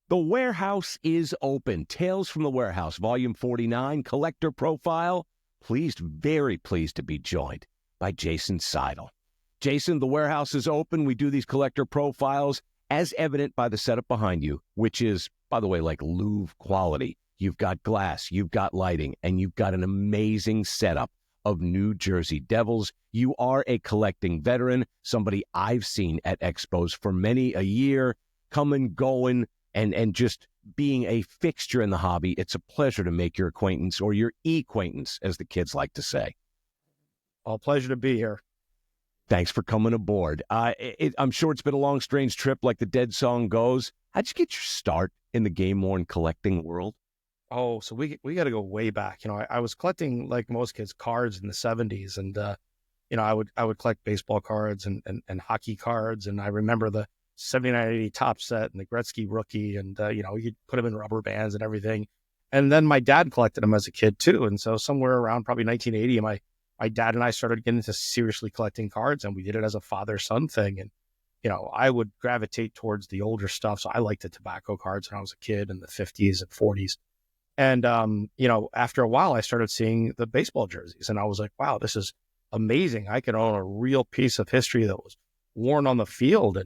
The warehouse is open. Tales from the Warehouse, Volume 49, Collector Profile. Very pleased to be joined by Jason Seidl. Jason, the warehouse is open. We do these collector profiles as evident by the setup behind you, which is, by the way, like Louvre quality. You've got glass, you've got lighting, and you've got an amazing setup of New Jersey Devils. You are a collecting veteran, somebody I've seen at expos for many a year, coming, going, and just being a fixture in the hobby. It's a pleasure to make your acquaintance, or your acquaintance, as the kids like to say. All pleasure to be here. Thanks for coming aboard. I'm sure it's been a long, strange trip like the Dead song goes. How'd you get your start in the game-worn collecting world? Oh, so we got to go way back. I was collecting, like most kids, cards in the 70s. And, I would collect baseball cards and hockey cards. And I remember the 79-80 top set and the Gretzky rookie. And, you'd put them in rubber bands and everything. And then my dad collected them as a kid, too. And so somewhere around probably 1980, my dad and I started getting into seriously collecting cards, and we did it as a father-son thing. And, I would gravitate towards the older stuff. So I liked the tobacco cards when I was a kid in the 50s and 40s. And, after a while, I started seeing the baseball jerseys, and I was like, wow, this is amazing. I could own a real piece of history that was worn on the field.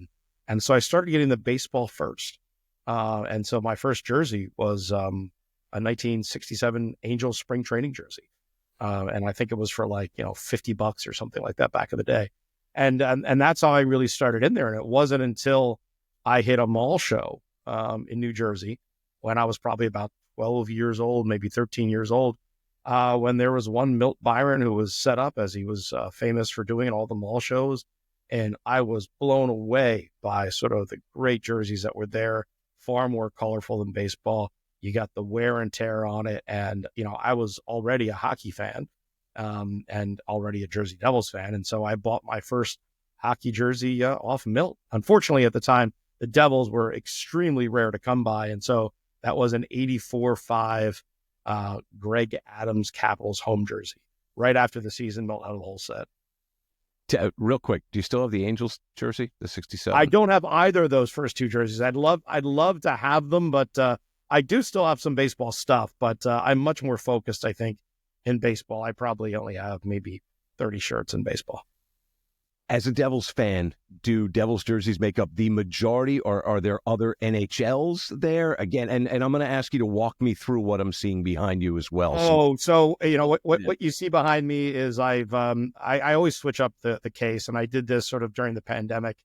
And so I started getting the baseball first. And so my first jersey was a 1967 Angels spring training jersey. And I think it was for $50 or something like that back in the day. And that's how I really started in there. And it wasn't until I hit a mall show in New Jersey when I was probably about 12 years old, maybe 13 years old, when there was one Milt Byron who was set up, as he was famous for doing at all the mall shows. And I was blown away by sort of the great jerseys that were there, far more colorful than baseball. You got the wear and tear on it. And, I was already a hockey fan and already a Jersey Devils fan. And so I bought my first hockey jersey off Milt. Unfortunately, at the time, the Devils were extremely rare to come by. And so that was an 84-5 Greg Adams Capitals home jersey. Right after the season, Milt had the whole set. Real quick, do you still have the Angels jersey, the 67? I don't have either of those first two jerseys. I'd love to have them, but I do still have some baseball stuff, but I'm much more focused, I think, in baseball. I probably only have maybe 30 shirts in baseball. As a Devils fan, do Devils jerseys make up the majority, or are there other NHLs there? Again, and I'm going to ask you to walk me through what I'm seeing behind you as well. What you see behind me is I always switch up the case, and I did this sort of during the pandemic.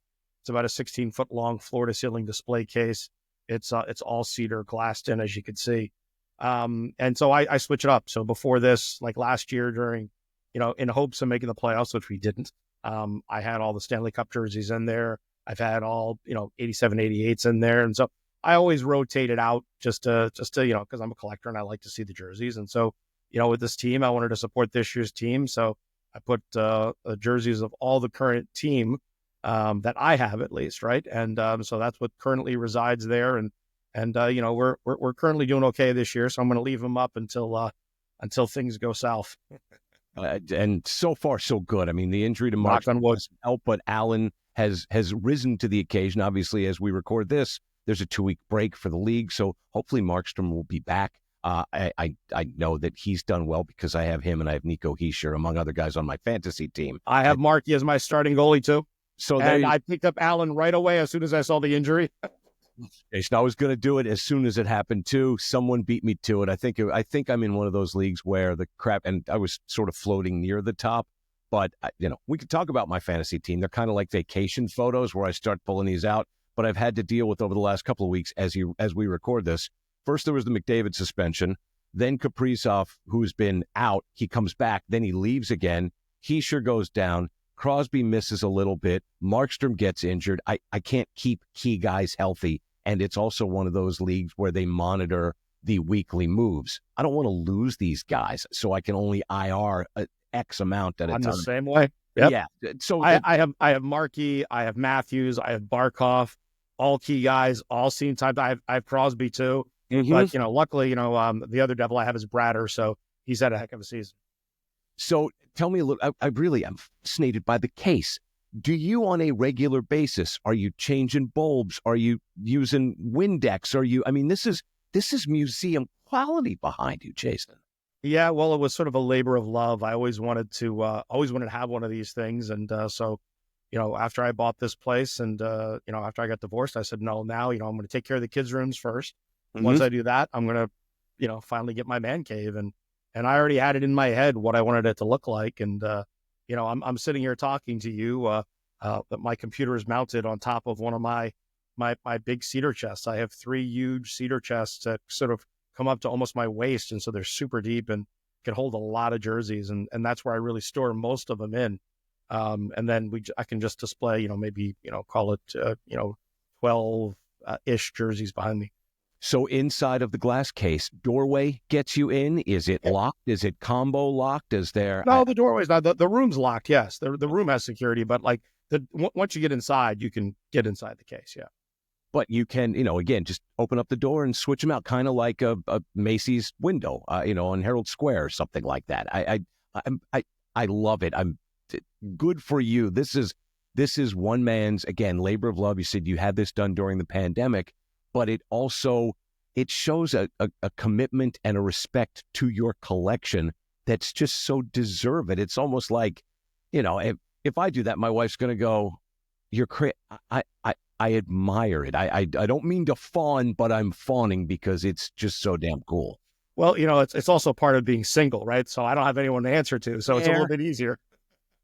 It's about a 16-foot long floor-to-ceiling display case. It's all cedar, glassed in, as you can see. And so I switch it up. So before this, like last year during, in hopes of making the playoffs, which we didn't, I had all the Stanley Cup jerseys in there. I've had all, 87, 88s in there. And so I always rotate it out just to, because I'm a collector and I like to see the jerseys. And so, with this team, I wanted to support this year's team. So I put jerseys of all the current team that I have, at least, right? And so that's what currently resides there. And we're currently doing okay this year. So I'm going to leave them up until things go south. And so far, so good. I mean, the injury to Markstrom was help, but Allen has risen to the occasion. Obviously, as we record this, there's a 2-week break for the league, so hopefully Markstrom will be back. I know that he's done well because I have him and I have Nico Hischier, among other guys, on my fantasy team. I have Markey as my starting goalie too. So I picked up Allen right away as soon as I saw the injury. I was going to do it as soon as it happened too. Someone beat me to it. I think I'm in one of those leagues where the crap, and I was sort of floating near the top. But we could talk about my fantasy team. They're kind of like vacation photos where I start pulling these out. But I've had to deal with over the last couple of weeks as we record this. First, there was the McDavid suspension. Then Kaprizov, who's been out, he comes back. Then he leaves again. Hischier goes down. Crosby misses a little bit. Markstrom gets injured. I can't keep key guys healthy. And it's also one of those leagues where they monitor the weekly moves. I don't want to lose these guys, so I can only IR X amount at a time. I'm the same way. Yep. Yeah. So I have Markey, I have Matthews, I have Barkov, all key guys, all seen times. I have Crosby too. Mm-hmm. But luckily, the other Devil I have is Bratter, so he's had a heck of a season. So tell me a little. I really am fascinated by the case. Do you on a regular basis, are you changing bulbs? Are you using Windex? This is museum quality behind you, Jason. Yeah, well, it was sort of a labor of love. I always wanted to have one of these things. And so, after I bought this place and, after I got divorced, I said, no, now, I'm going to take care of the kids' rooms first. Once I do that, I'm going to, finally get my man cave. And I already had it in my head what I wanted it to look like. And, I'm sitting here talking to you, that my computer is mounted on top of one of my big cedar chests. I have 3 huge cedar chests that sort of come up to almost my waist. And so they're super deep and can hold a lot of jerseys. And that's where I really store most of them in. And then I can just display, maybe, call it, 12 ish jerseys behind me. So inside of the glass case, doorway gets you in. Is it locked? Is it combo locked? Is there? No, the doorway's not. The room's locked. Yes, the room has security, but like once you get inside, you can get inside the case. Yeah. But you can, again, just open up the door and switch them out, kind of like a Macy's window, on Herald Square or something like that. I love it. I'm good for you. This is one man's, again, labor of love. You said you had this done during the pandemic, but it shows a commitment and a respect to your collection that's just so deserved. It's almost like, if I do that, my wife's going to go, "You're crazy." I admire it. I don't mean to fawn, but I'm fawning because it's just so damn cool. Well, it's also part of being single, right? So I don't have anyone to answer to, so it's a little bit easier.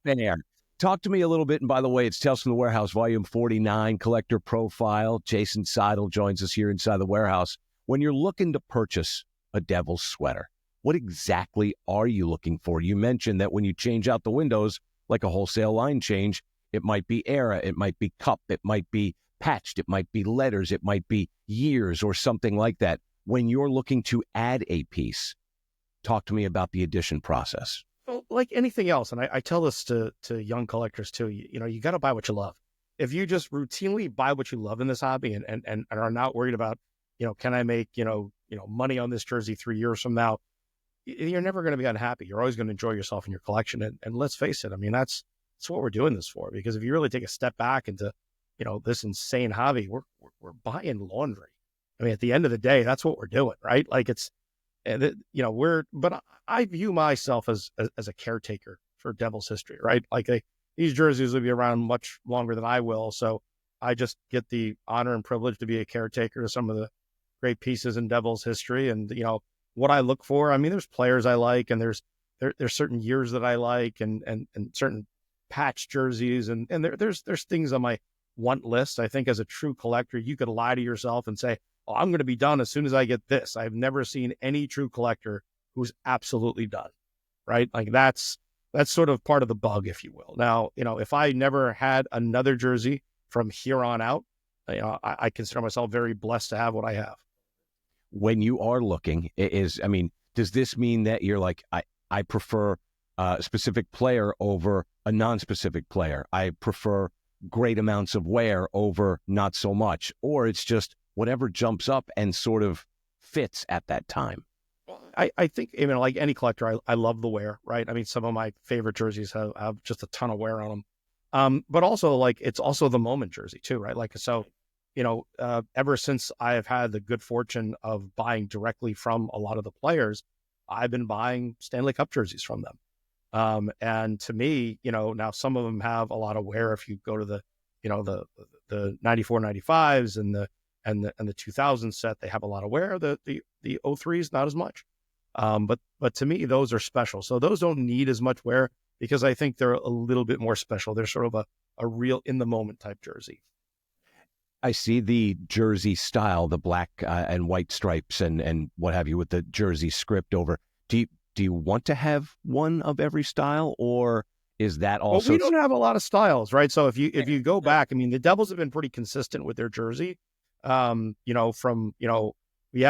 There. Talk to me a little bit. And by the way, it's Tales from the Warehouse, Volume 49, Collector Profile. Jason Seidl joins us here inside the warehouse. When you're looking to purchase a Devils sweater, what exactly are you looking for? You mentioned that when you change out the windows, like a wholesale line change, it might be era, it might be cup, it might be patched, it might be letters, it might be years or something like that. When you're looking to add a piece, talk to me about the addition process. Well, like anything else, and I tell this to young collectors too, you got to buy what you love. If you just routinely buy what you love in this hobby and are not worried about, can I make, money on this jersey 3 years from now, you're never going to be unhappy. You're always going to enjoy yourself in your collection. And let's face it, I mean, that's what we're doing this for, because if you really take a step back into, this insane hobby, we're buying laundry. I mean, at the end of the day, that's what we're doing, right? Like but I view myself as a caretaker for Devils history, right? Like these jerseys will be around much longer than I will. So I just get the honor and privilege to be a caretaker to some of the great pieces in Devils history. And, what I look for, I mean, there's players I like, and there's certain years that I like and certain patch jerseys. And there's things on my want list. I think as a true collector, you could lie to yourself and say, "Oh, I'm going to be done as soon as I get this." I've never seen any true collector who's absolutely done, right? Like that's sort of part of the bug, if you will. Now, if I never had another jersey from here on out, I consider myself very blessed to have what I have. When you are looking, does this mean that you're like, I prefer a specific player over a non-specific player? I prefer great amounts of wear over not so much, or it's just whatever jumps up and sort of fits at that time? I think, like any collector, I love the wear, right? I mean, some of my favorite jerseys have just a ton of wear on them. But also, like, it's also the moment jersey too, right? Like, so, ever since I have had the good fortune of buying directly from a lot of the players, I've been buying Stanley Cup jerseys from them. And to me, now some of them have a lot of wear. If you go to the 94, 95s and the 2000 set, they have a lot of wear. The 03s, not as much. But to me, those are special. So those don't need as much wear because I think they're a little bit more special. They're sort of a real in the moment type jersey. I see the jersey style, the black and white stripes and what have you with the jersey script over. Do you want to have one of every style, or is that also? Well, we don't have a lot of styles, right? So if you go back, I mean, the Devils have been pretty consistent with their jersey. We had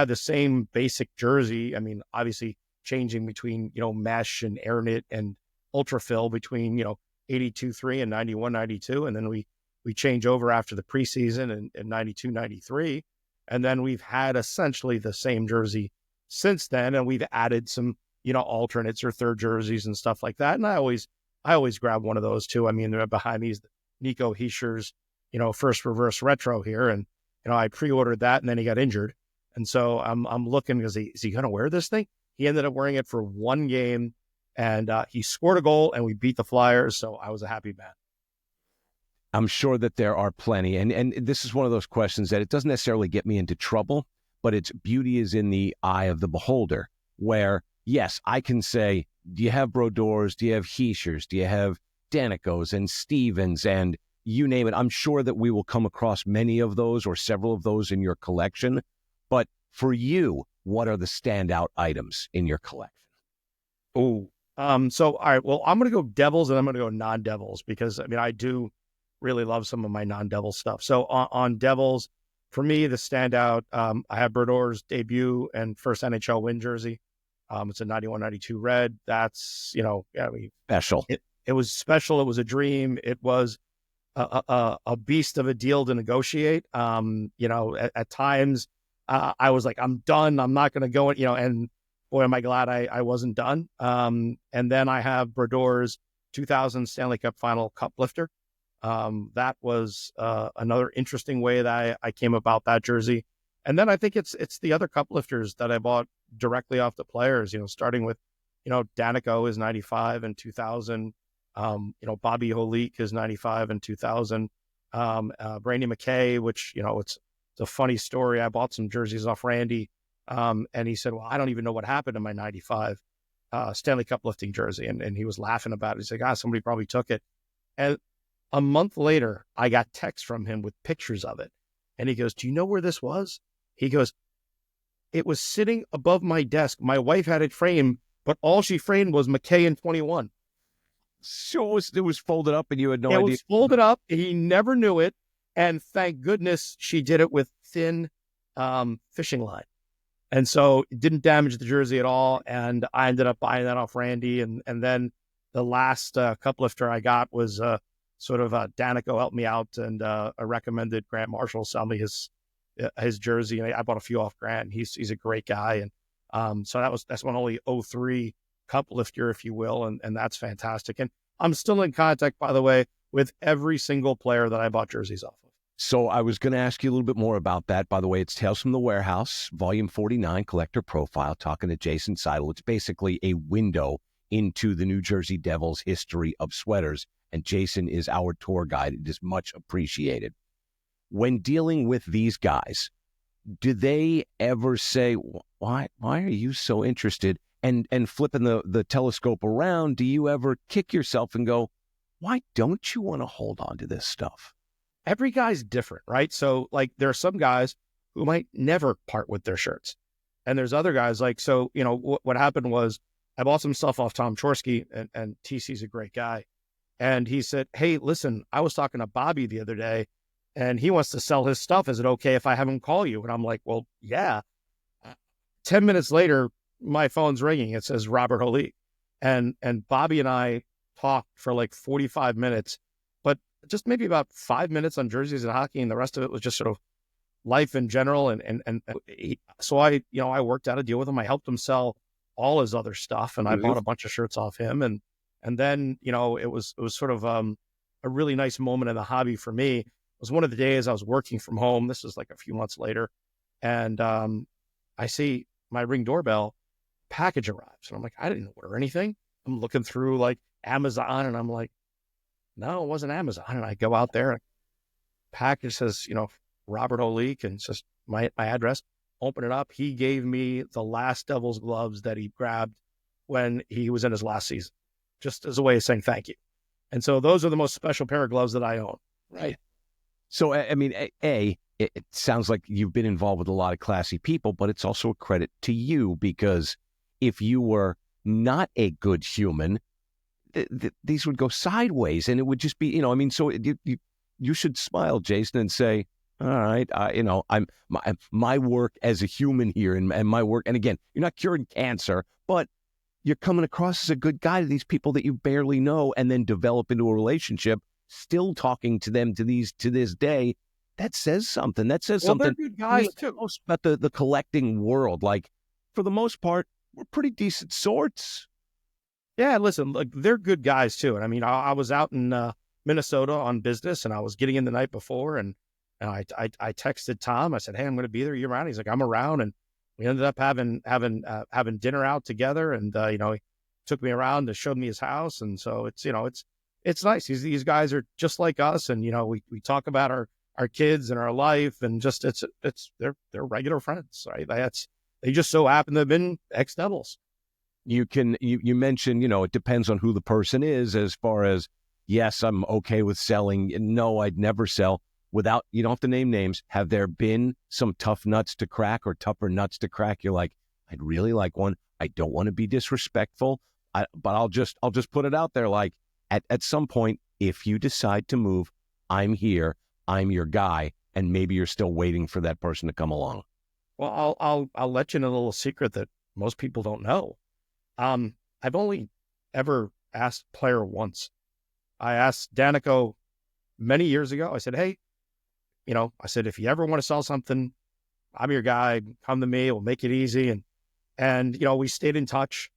the same basic jersey. I mean, obviously changing between, mesh and air knit and ultra fill between, 82-3 and 91-92. And then we change over after the preseason and 92-93. And then we've had essentially the same jersey since then. And we've added some, alternates or third jerseys and stuff like that. And I always grab one of those too. I mean, they're behind me is Nico Heischer's, first reverse retro here. And, I pre-ordered that and then he got injured. And so I'm looking, is he going to wear this thing? He ended up wearing it for one game and he scored a goal and we beat the Flyers. So I was a happy man. I'm sure that there are plenty. And this is one of those questions that it doesn't necessarily get me into trouble, but its beauty is in the eye of the beholder, where, yes, I can say, do you have Brodeurs? Do you have Heischers? Do you have Danicos and Stevens and you name it? I'm sure that we will come across many of those or several of those in your collection. But for you, what are the standout items in your collection? So, all right, well, I'm going to go Devils and I'm going to go non-Devils because, I do really love some of my non-Devil stuff. So on Devils, for me, the standout, I have Berdore's debut and first NHL win jersey. It's a 91-92 red. That's, special. It was special. It was a dream. It was a beast of a deal to negotiate. At times I was like, I'm done. I'm not going to go, and boy, am I glad I wasn't done. And then I have Berdore's 2000 Stanley Cup Final Cup lifter. That was another interesting way that I came about that jersey. And then I think it's the other cup lifters that I bought directly off the players, starting with, Danico is 95 and 2000. Bobby Holik is 95 and 2000. Brady McKay, which, it's a funny story. I bought some jerseys off Randy. And he said, well, I don't even know what happened to my 95 Stanley Cup lifting jersey. And he was laughing about it. He's like, somebody probably took it. And a month later, I got text from him with pictures of it. And he goes, do you know where this was? He goes, it was sitting above my desk. My wife had it framed, but all she framed was McKay in 21. So it was folded up and you had no idea? It was folded up. He never knew it. And thank goodness she did it with thin fishing line. And so it didn't damage the jersey at all. And I ended up buying that off Randy. And then the last cup lifter I got was Danico helped me out and I recommended Grant Marshall sell me his jersey. And I bought a few off Grant. He's a great guy. And so that's one only 03 cup lifter, if you will. And that's fantastic. And I'm still in contact, by the way, with every single player that I bought jerseys off of. So I was going to ask you a little bit more about that. By the way, it's Tales from the Warehouse, Volume 49, Collector Profile, talking to Jason Seidl. It's basically a window into the New Jersey Devils history of sweaters. And Jason is our tour guide. It is much appreciated. When dealing with these guys, do they ever say, why are you so interested? And flipping the telescope around, do you ever kick yourself and go, why don't you want to hold on to this stuff? Every guy's different, right? So like there are some guys who might never part with their shirts. And there's other guys what happened was I bought some stuff off Tom Chorsky and TC's a great guy. And he said, hey, listen, I was talking to Bobby the other day and he wants to sell his stuff. Is it okay if I have him call you? And I'm like, well, yeah. 10 minutes later, my phone's ringing. It says Robert Holik. And Bobby and I talked for like 45 minutes, but just maybe about 5 minutes on jerseys and hockey. And the rest of it was just sort of life in general. So I worked out a deal with him. I helped him sell all his other stuff. And I bought a bunch of shirts off him. And then, it was sort of a really nice moment in the hobby for me. It was one of the days I was working from home. This was like a few months later. And I see my Ring doorbell, package arrives. And I'm like, I didn't order anything. I'm looking through like Amazon and I'm like, no, it wasn't Amazon. And I go out there and package says, Robert Holik and says my address. Open it up. He gave me the last Devils gloves that he grabbed when he was in his last season, just as a way of saying thank you. And so those are the most special pair of gloves that I own. Right. So, I mean, it sounds like you've been involved with a lot of classy people, but it's also a credit to you because if you were not a good human, these would go sideways and it would just be, so you should smile, Jason, and say, all right, I'm my work as a human here and my work. And again, you're not curing cancer, but you're coming across as a good guy to these people that you barely know and then develop into a relationship, still talking to them to this day. That says something. That says something. They're good guys too. About the collecting world. Like, for the most part, we're pretty decent sorts. Yeah, listen, like they're good guys too. And I mean, I was out in Minnesota on business, and I was getting in the night before, and I texted Tom. I said, "Hey, I'm going to be there. You around?" He's like, "I'm around." And we ended up having dinner out together, and he took me around to show me his house, and so it's nice. These guys are just like us, and we talk about our kids and our life, and just they're regular friends, right? They just so happen to have been ex-Devils. You mentioned, it depends on who the person is, as far as, yes, I'm okay with selling. No, I'd never sell. Without, you don't have to name names. Have there been some tough nuts to crack or tougher nuts to crack? You're like, I'd really like one. I don't want to be disrespectful, but I'll just put it out there. Like at some point, if you decide to move, I'm here. I'm your guy, and maybe you're still waiting for that person to come along. Well, I'll let you know a little secret that most people don't know. I've only ever asked player once. I asked Danico many years ago. I said, "Hey, I said, if you ever want to sell something, I'm your guy. Come to me. We'll make it easy." And we stayed in touch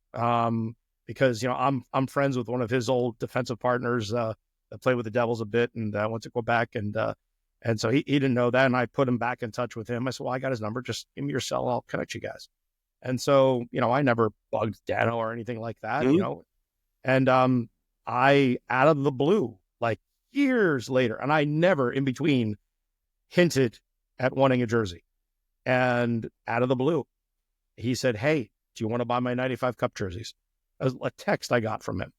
because I'm friends with one of his old defensive partners that played with the Devils a bit, and went to Quebec, and so he didn't know that, and I put him back in touch with him. I said, "Well, I got his number. Just give me your cell. I'll connect you guys." And so I never bugged Dano or anything like that, And I, out of the blue, like years later, and I never in between hinted at wanting a jersey. And out of the blue, he said, "Hey, do you want to buy my 95 Cup jerseys?" That was a text I got from him.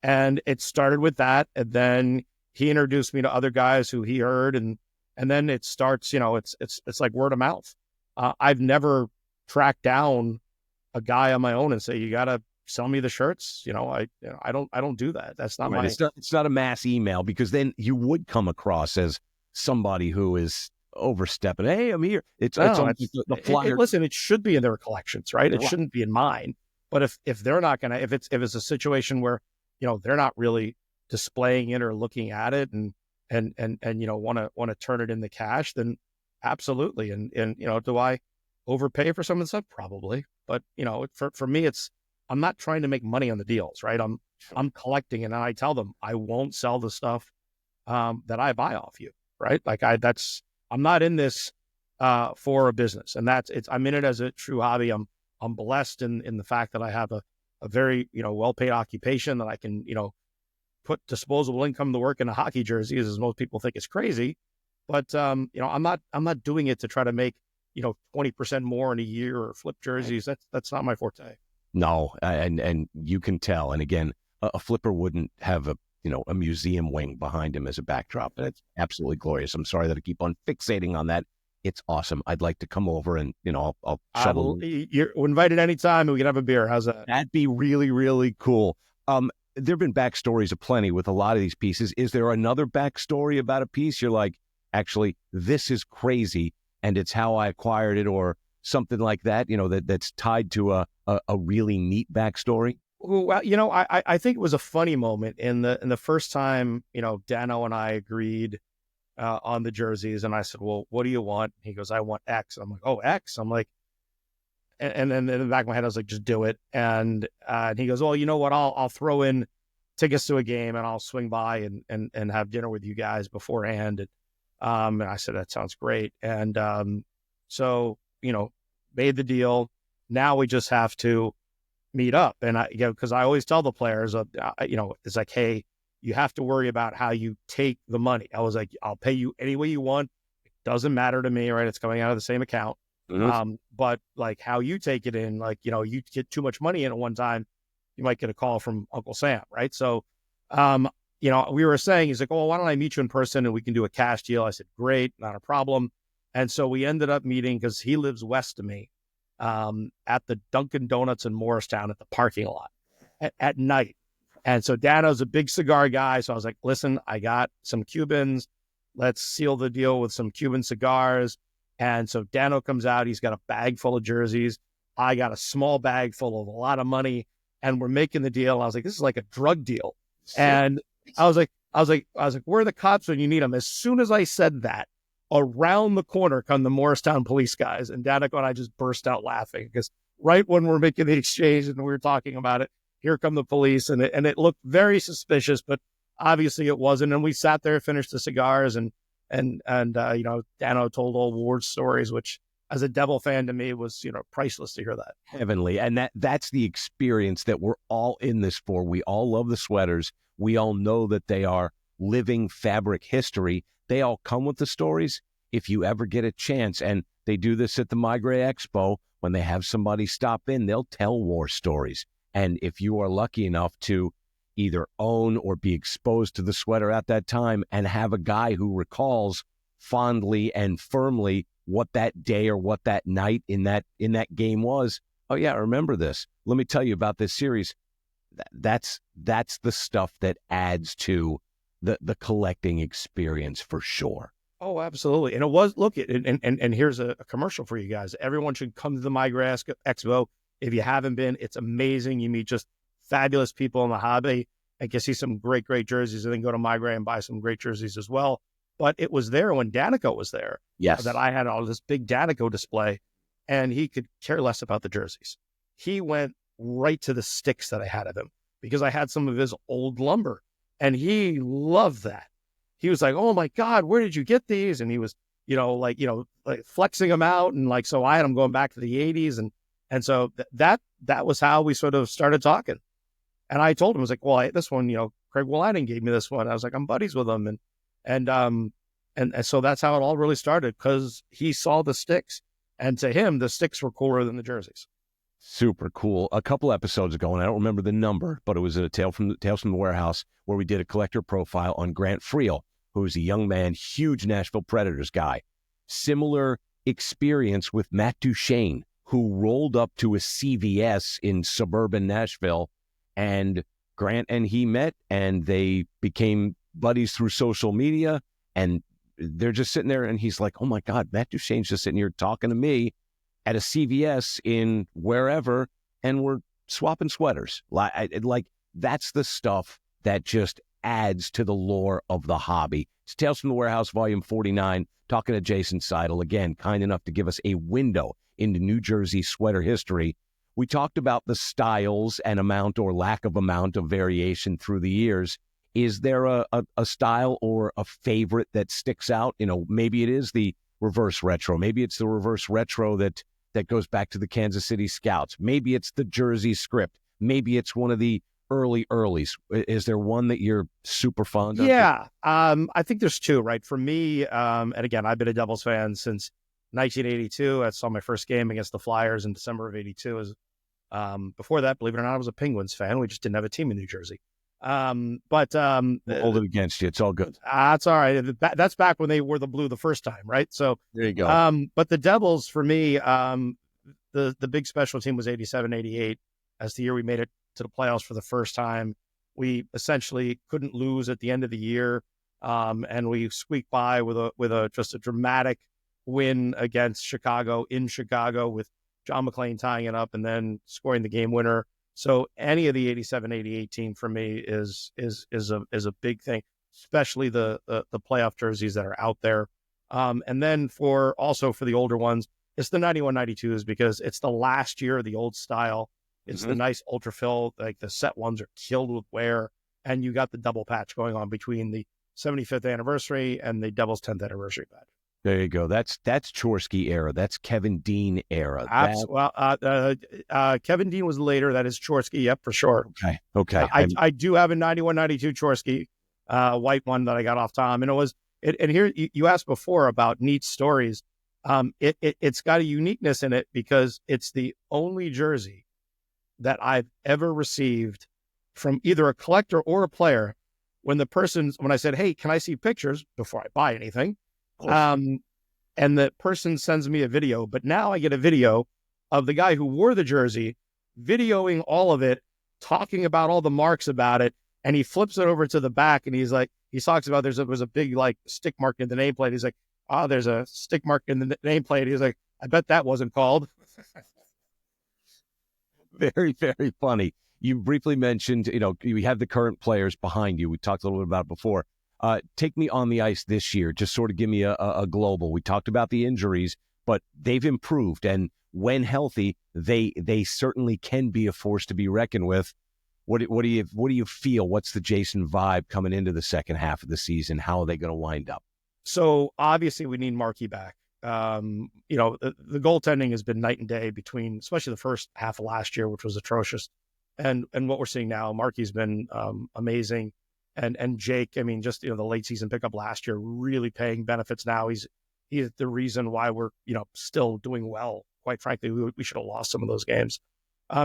And it started with that. And then he introduced me to other guys who he heard. And then it starts, it's like word of mouth. I've never tracked down a guy on my own and say, "You got to sell me the shirts." I don't do that. That's not right. It's not a mass email, because then you would come across as somebody who is overstepping. "Hey, I'm here." It's the flyer. Listen, it should be in their collections, right? It shouldn't be in mine. But if they're not gonna, if it's a situation where they're not really displaying it or looking at it, and want to turn it into cash, then absolutely. And do I overpay for some of the stuff? Probably. But for me, I'm not trying to make money on the deals, right? I'm collecting, and I tell them I won't sell the stuff that I buy off you, right? Like I'm not in this for a business, and I'm in it as a true hobby. I'm blessed in the fact that I have a very well-paid occupation that I can put disposable income to work in a hockey jersey, as most people think is crazy. But I'm not doing it to try to make 20% more in a year or flip jerseys. That's not my forte. No, and you can tell. And again, a flipper wouldn't have a museum wing behind him as a backdrop. And it's absolutely glorious. I'm sorry that I keep on fixating on that. It's awesome. I'd like to come over and I'll shovel. You're invited anytime, and we can have a beer. How's that? That'd be really, really cool. There've been backstories aplenty with a lot of these pieces. Is there another backstory about a piece you're like, actually, this is crazy, and it's how I acquired it, or something like that, that's tied to a really neat backstory? Well, I think it was a funny moment in the first time, Dano and I agreed on the jerseys, and I said, "Well, what do you want?" He goes, "I want X." I'm like, "Oh, X." I'm like, and then in the back of my head, I was like, "Just do it." And he goes, "Well, you know what? I'll throw in tickets to a game, and I'll swing by and have dinner with you guys beforehand." And I said, "That sounds great." And so made the deal. Now we just have to meet up, and because I always tell the players, it's like, "Hey, you have to worry about how you take the money." I was like, "I'll pay you any way you want. It doesn't matter to me, right? It's coming out of the same account." Mm-hmm. But like how you take it in, like, you get too much money in at one time, you might get a call from Uncle Sam, right? So, we were saying, he's like, "Oh, why don't I meet you in person and we can do a cash deal?" I said, "Great, not a problem." And so we ended up meeting, because he lives west of me, at the Dunkin' Donuts in Morristown at the parking lot at night. And so Dano's a big cigar guy. So I was like, "Listen, I got some Cubans. Let's seal the deal with some Cuban cigars." And so Dano comes out. He's got a bag full of jerseys. I got a small bag full of a lot of money, and we're making the deal. And I was like, "This is like a drug deal." And I was like, "Where are the cops when you need them?" As soon as I said that, around the corner come the Morristown police guys, and Danico and I just burst out laughing, because right when we're making the exchange and we were talking about it, here come the police, and it looked very suspicious. But obviously it wasn't. And we sat there, finished the cigars, and Dano told old war stories, which as a Devil fan to me was, priceless to hear that. Heavenly. And that's the experience that we're all in this for. We all love the sweaters. We all know that they are living fabric history. They all come with the stories. If you ever get a chance, and they do this at the MeiGray Expo, when they have somebody stop in, they'll tell war stories. And if you are lucky enough to either own or be exposed to the sweater at that time and have a guy who recalls fondly and firmly what that day or what that night in that game was, oh yeah, I remember this. Let me tell you about this series. That's the stuff that adds to the collecting experience for sure. Oh, absolutely. And it was, look, and here's a commercial for you guys. Everyone should come to the MeiGray Expo. If you haven't been, it's amazing. You meet just fabulous people in the hobby and can see some great, great jerseys, and then go to MeiGray and buy some great jerseys as well. But it was there when Danico was there. Yes. That I had all this big Danico display, and he could care less about the jerseys. He went right to the sticks that I had of him because I had some of his old lumber, and he loved that. He was like, "Oh my God, where did you get these?" And he was, like flexing them out. And like, so I had him going back to the 80s. And so that was how we sort of started talking. And I told him, I was like, well, this one, Craig Williden gave me this one. I was like, I'm buddies with him. And so that's how it all really started, because he saw the sticks, and to him, the sticks were cooler than the jerseys. Super cool. A couple episodes ago, and I don't remember the number, but it was a Tales from the Warehouse, where we did a collector profile on Grant Friel, who is a young man, huge Nashville Predators guy. Similar experience with Matt Duchene, who rolled up to a CVS in suburban Nashville, and Grant and he met, and they became buddies through social media, and they're just sitting there, and he's like, oh my God, Matt Duchene's just sitting here talking to me at a CVS in wherever, and we're swapping sweaters. Like that's the stuff that just adds to the lore of the hobby. It's Tales from the Warehouse, Volume 49, talking to Jason Seidl, again, kind enough to give us a window into New Jersey sweater history. We talked about the styles and amount or lack of amount of variation through the years. Is there a style or a favorite that sticks out? Maybe it is the reverse retro. Maybe it's the reverse retro that goes back to the Kansas City Scouts. Maybe it's the Jersey script. Maybe it's one of the earlies. Is there one that you're super fond of? Yeah. I think there's two, right? For me, and again, I've been a Devils fan since 1982. I saw my first game against the Flyers in December of 82. Before that, believe it or not, I was a Penguins fan. We just didn't have a team in New Jersey. We'll hold it against you. It's all good. That's all right. That's back when they wore the blue the first time, right? So there you go. But the Devils, for me, the big special team was 87, 88. As the year we made it to the playoffs for the first time, we essentially couldn't lose at the end of the year, and we squeaked by with a just a dramatic win against Chicago in Chicago, with John McClain tying it up and then scoring the game winner. So any of the 87, 88 team for me is a big thing, especially the playoff jerseys that are out there. And then for the older ones, it's the 91, 92s, because it's the last year of the old style. It's the nice ultra fill, like the set ones are killed with wear, and you got the double patch going on between the 75th anniversary and the Devils 10th anniversary patch. There you go. That's Chorsky era. That's Kevin Dean era. Kevin Dean was later. That is Chorsky. Yep, for sure. Okay. I do have a 91, 92 Chorsky, white one that I got off Tom. And and here you asked before about neat stories. It's got a uniqueness in it because it's the only jersey that I've ever received from either a collector or a player when I said, hey, can I see pictures before I buy anything? And the person sends me a video, but now I get a video of the guy who wore the jersey videoing all of it, talking about all the marks about it. And he flips it over to the back, and he's like, he talks about there was a big like stick mark in the nameplate. He's like, there's a stick mark in the nameplate. He's like, I bet that wasn't called. Very, very funny. You briefly mentioned, you have the current players behind you. We talked a little bit about it before. Take me on the ice this year. Just sort of give me a global. We talked about the injuries, but they've improved. And when healthy, they certainly can be a force to be reckoned with. What do you feel? What's the Jason vibe coming into the second half of the season? How are they going to wind up? So obviously we need Markey back. The goaltending has been night and day between, especially the first half of last year, which was atrocious, and what we're seeing now. Markey's been amazing, and Jake. I mean, just the late season pickup last year really paying benefits now. He's the reason why we're still doing well. Quite frankly, we should have lost some of those games.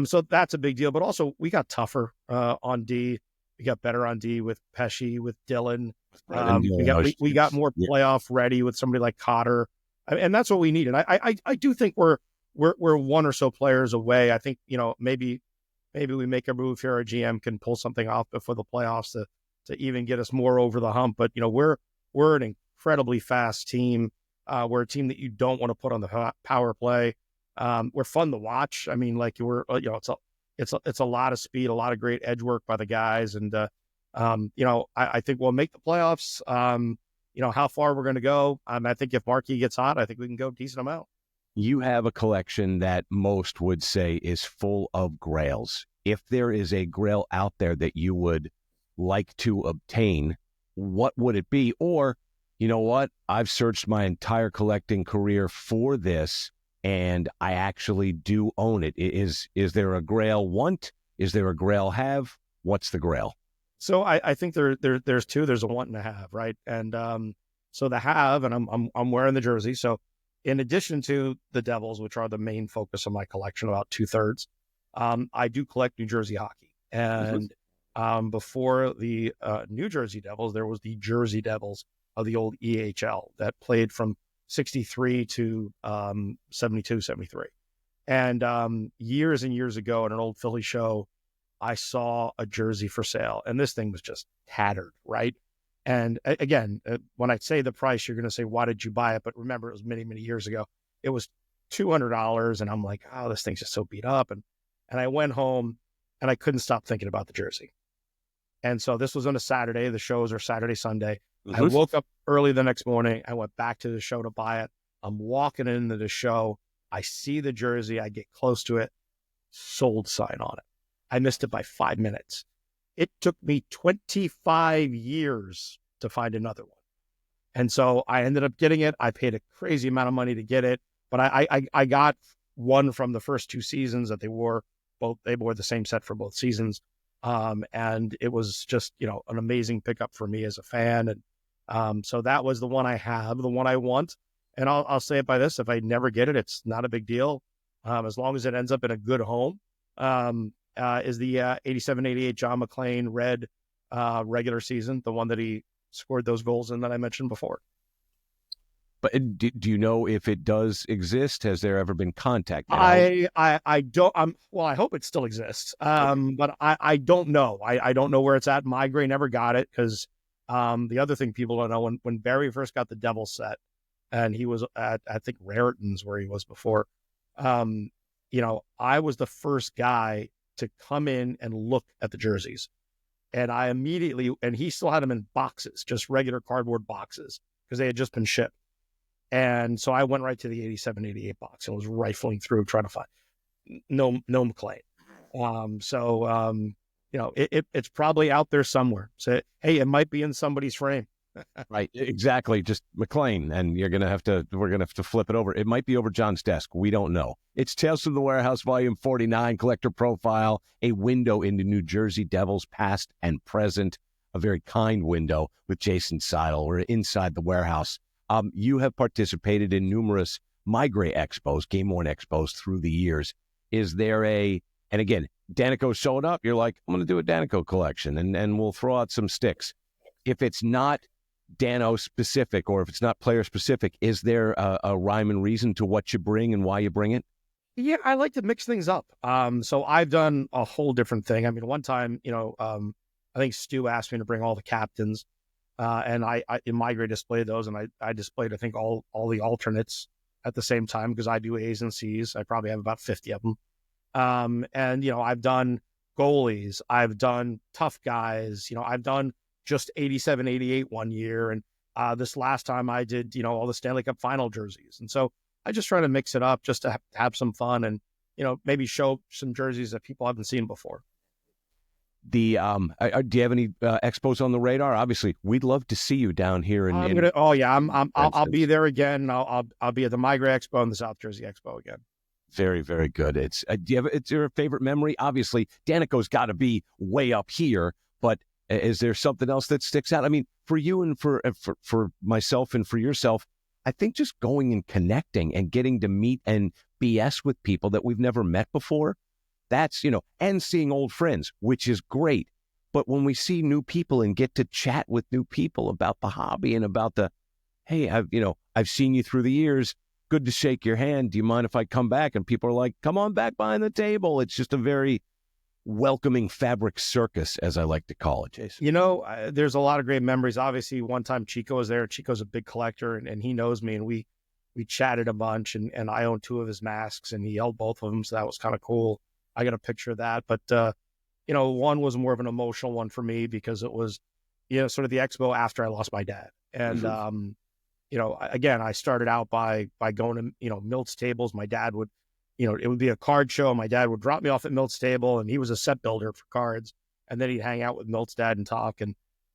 So that's a big deal. But also we got tougher on D. We got better on D with Pesci, with Dylan. We got more playoff ready with somebody like Cotter, and that's what we need. And I do think we're one or so players away. I think maybe we make a move here. Our GM can pull something off before the playoffs to even get us more over the hump. But we're an incredibly fast team. We're a team that you don't want to put on the power play. We're fun to watch. I mean, like it's a lot of speed, a lot of great edge work by the guys, and I think we'll make the playoffs. How far we're going to go. I think if Markey gets hot, I think we can go a decent amount. You have a collection that most would say is full of grails. If there is a grail out there that you would like to obtain, what would it be? Or, you know what? I've searched my entire collecting career for this, and I actually do own it. Is there a grail want? Is there a grail have? What's the grail? So I think there's two. There's a want and a have, right? And so the have, and I'm wearing the jersey. So in addition to the Devils, which are the main focus of my collection, about 2/3, I do collect New Jersey hockey. And before the New Jersey Devils, there was the Jersey Devils of the old EHL that played from 63 to 72, 73. And years and years ago at an old Philly show, I saw a jersey for sale, and this thing was just tattered, right? And again, when I say the price, you're going to say, why did you buy it? But remember, it was many, many years ago. It was $200, and I'm like, oh, this thing's just so beat up. And I went home, and I couldn't stop thinking about the jersey. And so this was on a Saturday. The shows are Saturday, Sunday. I woke up early the next morning. I went back to the show to buy it. I'm walking into the show. I see the jersey. I get close to it. Sold sign on it. I missed it by 5 minutes. It took me 25 years to find another one. And so I ended up getting it. I paid a crazy amount of money to get it, but I got one from the first 2 seasons that they wore. They wore the same set for both seasons. And it was just, an amazing pickup for me as a fan. And so that was the one I have, the one I want. And I'll say it by this: if I never get it, it's not a big deal. As long as it ends up in a good home. Is the 87-88 John McClain red regular season, the one that he scored those goals in that I mentioned before. But do you know if it does exist? Has there ever been contact? I don't. Well, I hope it still exists. But I don't know. I don't know where it's at. MeiGray never got it because the other thing people don't know, when Barry first got the Devil set, and he was at, I think, Raritan's where he was before. I was the first guy to come in and look at the jerseys. And I immediately, and he still had them in boxes, just regular cardboard boxes, because they had just been shipped. And so I went right to the 87-88 box and was rifling through trying to find no McClain. It's probably out there somewhere. So, hey, it might be in somebody's frame. Right, exactly. Just McClain, and we're gonna have to flip it over. It might be over John's desk. We don't know. It's Tales from the Warehouse, Volume 49, Collector Profile, a window into New Jersey Devils past and present, a very kind window with Jason Seidl. We're inside the warehouse. You have participated in numerous MeiGray expos, game worn expos through the years. Is there and again, Danico showing up, you're like, I'm going to do a Danico collection, and we'll throw out some sticks. If it's not Dano specific, or if it's not player specific, is there a rhyme and reason to what you bring and why you bring it? Yeah, I like to mix things up. So I've done a whole different thing. I mean, one time, I think Stu asked me to bring all the captains, and I in MeiGray displayed those, and I displayed, I think, all the alternates at the same time, because I do A's and C's. I probably have about 50 of them. And I've done goalies, I've done tough guys, I've done just 87-88 one year. And this last time I did, all the Stanley Cup final jerseys. And so I just try to mix it up just to have some fun and, maybe show some jerseys that people haven't seen before. do you have any expos on the radar? Obviously, we'd love to see you down here. I'll be there again. I'll be at the MeiGray Expo and the South Jersey Expo again. Very, very good. It's your favorite memory? Obviously, Danico's got to be way up here, but is there something else that sticks out? I mean, for you and for myself and for yourself, I think just going and connecting and getting to meet and BS with people that we've never met before, that's, and seeing old friends, which is great. But when we see new people and get to chat with new people about the hobby and about hey, I've seen you through the years. Good to shake your hand. Do you mind if I come back? And people are like, come on back behind the table. It's just a very welcoming fabric circus, as I like to call it, Jason. There's a lot of great memories. Obviously, one time Chico was there. Chico's a big collector, and he knows me, and we chatted a bunch, and I own 2 of his masks, and he held both of them, so that was kind of cool. I got a picture of that. But, one was more of an emotional one for me because it was, sort of the expo after I lost my dad. And, again, I started out by going to, Milt's tables. My dad would, it would be a card show. My dad would drop me off at Milt's table, and he was a set builder for cards. And then he'd hang out with Milt's dad and talk.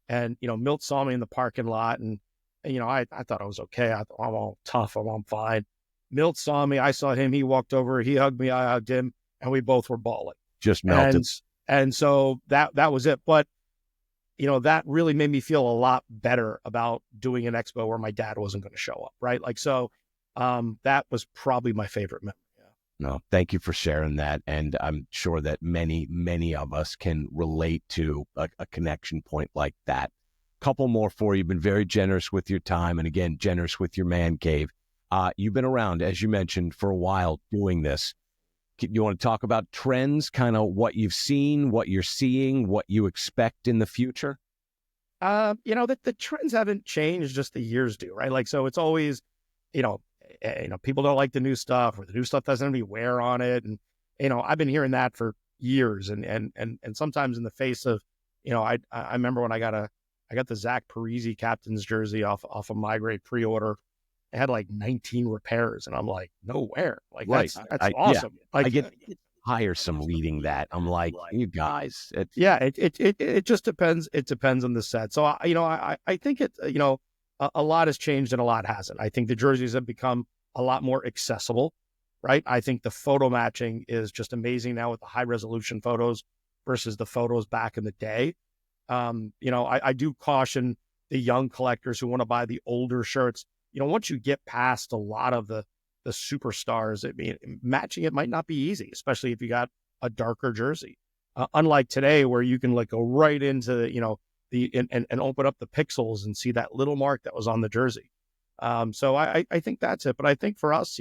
And Milt saw me in the parking lot, and I thought I was okay. I thought, I'm all tough. I'm fine. Milt saw me. I saw him. He walked over. He hugged me. I hugged him. And we both were bawling. Just melted. And so that was it. But, that really made me feel a lot better about doing an expo where my dad wasn't going to show up, right? That was probably my favorite memory. Yeah. No, thank you for sharing that. And I'm sure that many, many of us can relate to a connection point like that. Couple more for you. You've been very generous with your time, and again, generous with your man cave. You've been around, as you mentioned, for a while doing this. You want to talk about trends, kind of what you've seen, what you're seeing, what you expect in the future? The trends haven't changed, just the years do, right? So it's always, people don't like the new stuff, or the new stuff doesn't have any wear on it. And, I've been hearing that for years. And sometimes in the face of, I remember when I got the Zach Parisi captain's jersey off of MeiGray pre-order. It had 19 repairs, and I'm like, nowhere. That's awesome. Yeah. I get tiresome reading that. I'm like, you guys. It just depends. It depends on the set. So I think a lot has changed and a lot hasn't. I think the jerseys have become a lot more accessible, right? I think the photo matching is just amazing now with the high resolution photos versus the photos back in the day. I do caution the young collectors who want to buy the older shirts. Once you get past a lot of the superstars, matching it might not be easy, especially if you got a darker jersey. Unlike today, where you can go right into and open up the pixels and see that little mark that was on the jersey. So I think that's it. But I think for us,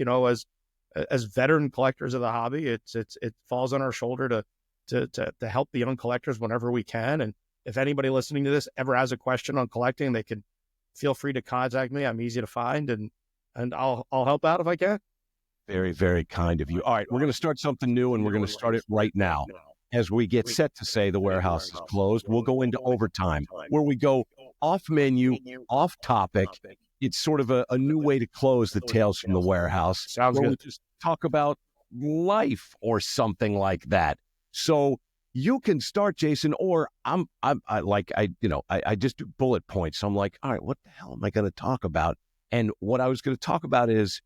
as veteran collectors of the hobby, it falls on our shoulder to help the young collectors whenever we can. And if anybody listening to this ever has a question on collecting, they can feel free to contact me. I'm easy to find, and I'll help out if I can. Very, very kind of you. All right, we're going to start something new, and we're going to start it right now. As we get set to say the warehouse is closed, we'll go into overtime, where we go off menu, off topic. It's sort of a new way to close the Tales from the Warehouse. Sounds good. We just talk about life or something like that. So you can start, Jason, or I just do bullet points. So I'm like, all right, what the hell am I going to talk about? And what I was going to talk about is,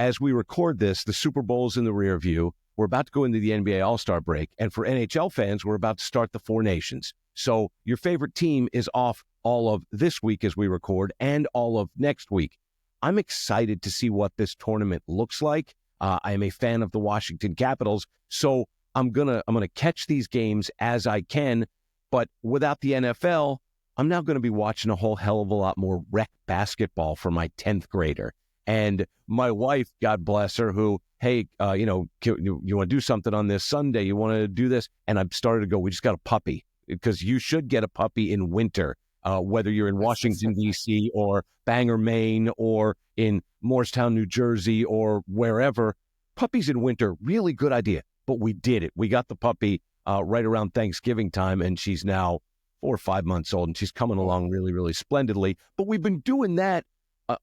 as we record this, the Super Bowl's in the rear view. We're about to go into the NBA All-Star break. And for NHL fans, we're about to start the Four Nations. So your favorite team is off all of this week as we record and all of next week. I'm excited to see what this tournament looks like. I am a fan of the Washington Capitals. So I'm gonna catch these games as I can, but without the NFL, I'm now going to be watching a whole hell of a lot more rec basketball for my 10th grader. And my wife, God bless her, who, hey, you want to do something on this Sunday? You want to do this? And I've started to go, we just got a puppy, because you should get a puppy in winter, whether you're in Washington, D.C. or Bangor, Maine, or in Morristown, New Jersey, or wherever. Puppies in winter, really good idea. But we did it. We got the puppy right around Thanksgiving time, and she's now 4 or 5 months old, and she's coming along really, really splendidly. But we've been doing that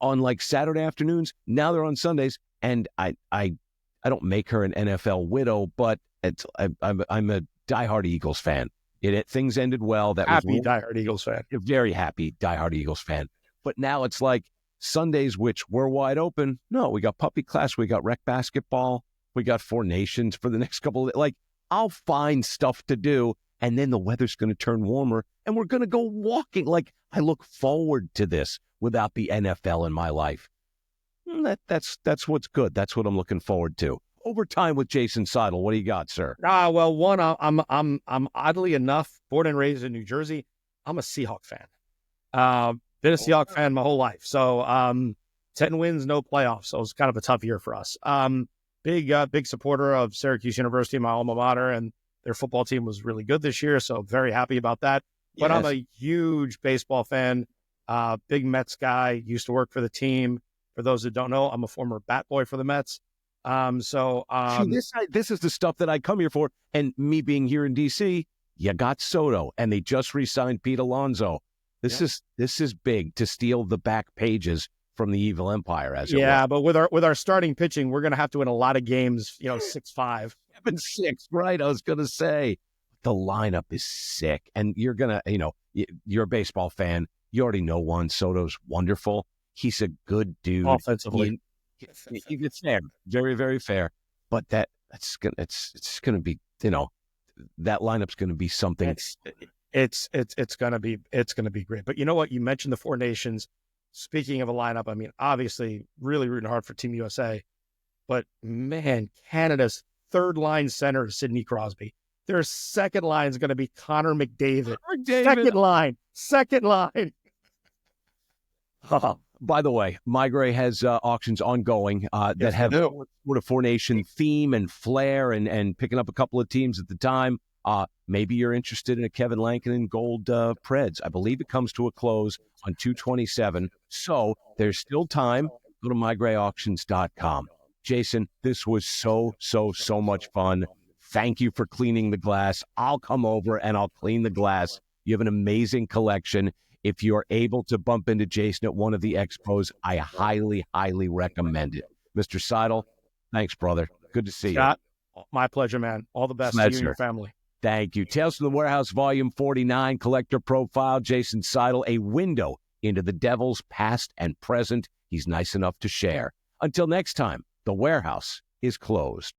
on Saturday afternoons. Now they're on Sundays, and I don't make her an NFL widow, but I'm a diehard Eagles fan. Things ended well. That Happy was diehard Eagles fan. a very happy diehard Eagles fan. But now it's like Sundays, which were wide open. No, we got puppy class, we got rec basketball, we got Four Nations for the next couple of, like, I'll find stuff to do, and then the weather's going to turn warmer, and we're going to go walking. Like, I look forward to this without the NFL in my life. That's what's good. That's what I'm looking forward to. Overtime with Jason Seidl. What do you got, sir? Well, one, I'm oddly enough born and raised in New Jersey. I'm a Seahawk fan. Been a Seahawk fan my whole life. So 10 wins, no playoffs. So it was kind of a tough year for us. Big supporter of Syracuse University, my alma mater, and their football team was really good this year. So very happy about that. But yes. I'm a huge baseball fan. Big Mets guy. Used to work for the team. For those that don't know, I'm a former bat boy for the Mets. This is the stuff that I come here for. And me being here in D.C., you got Soto, and they just re-signed Pete Alonso. This is big to steal the back pages from the evil empire, as it were. But with our starting pitching, we're going to have to win a lot of games. 6-5, 7-6, right? I was going to say the lineup is sick, and you're gonna, you're a baseball fan. You already know Juan Soto's wonderful. He's a good dude. Offensively, it's fair, very, very fair. But it's gonna be, that lineup's gonna be something. It's gonna be great. But you know what? You mentioned the Four Nations. Speaking of a lineup, I mean, obviously, really rooting hard for Team USA. But man, Canada's third line center is Sidney Crosby. Their second line is going to be Connor McDavid. Second line. By the way, MeiGray has auctions ongoing that have sort of Four Nation theme and flair, and picking up a couple of teams at the time. Maybe you're interested in a Kevin Lankinen gold Preds. I believe it comes to a close on 2/27. So there's still time. Go to MeiGrayAuctions.com. Jason, this was so much fun. Thank you for cleaning the glass. I'll come over and I'll clean the glass. You have an amazing collection. If you're able to bump into Jason at one of the expos, I highly, highly recommend it. Mr. Seidl, thanks, brother. Good to see Scott, you. My pleasure, man. All the best to you and your family. Thank you. Tales from the Warehouse, Volume 49, Collector Profile, Jason Seidl, a window into the Devils' past and present. He's nice enough to share. Until next time, the Warehouse is closed.